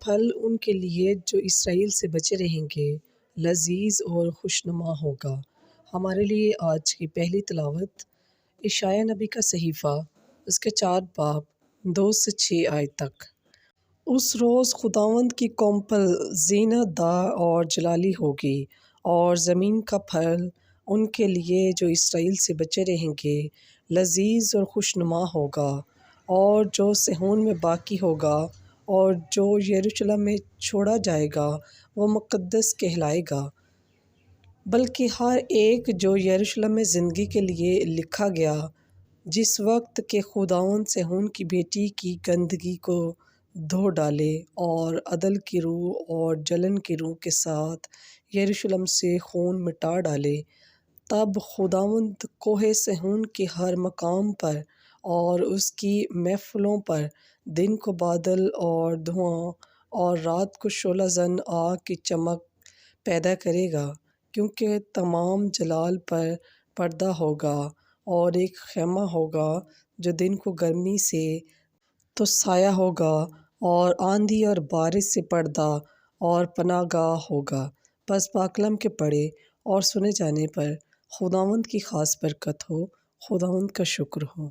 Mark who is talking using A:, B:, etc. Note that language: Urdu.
A: پھل ان کے لیے جو اسرائیل سے بچے رہیں گے لذیذ اور خوشنما ہوگا۔ ہمارے لیے آج کی پہلی تلاوت اشعیاء نبی کا صحیفہ، اس کے 4 باب 2 سے 6 آیت تک۔ اس روز خداوند کی کومپل زینت دار اور جلالی ہوگی، اور زمین کا پھل ان کے لیے جو اسرائیل سے بچے رہیں گے لذیذ اور خوشنما ہوگا، اور جو صہیون میں باقی ہوگا اور جو یروشلم میں چھوڑا جائے گا وہ مقدس کہلائے گا، بلکہ ہر ایک جو یروشلم میں زندگی کے لیے لکھا گیا، جس وقت کہ خداوند صہیون کی بیٹی کی گندگی کو دھو ڈالے اور عدل کی روح اور جلن کی روح کے ساتھ یروشلم سے خون مٹا ڈالے، تب خداوند کوہ صہیون کے ہر مقام پر اور اس کی محفلوں پر دن کو بادل اور دھواں اور رات کو شعلہ زن آگ کی چمک پیدا کرے گا، کیونکہ تمام جلال پر پردہ ہوگا، اور ایک خیمہ ہوگا جو دن کو گرمی سے تو سایہ ہوگا، اور آندھی اور بارش سے پردہ اور پناہ گاہ ہوگا۔ پس پاکلام کے پڑھے اور سنے جانے پر خداوند کی خاص برکت ہو۔ خداوند کا شکر ہو۔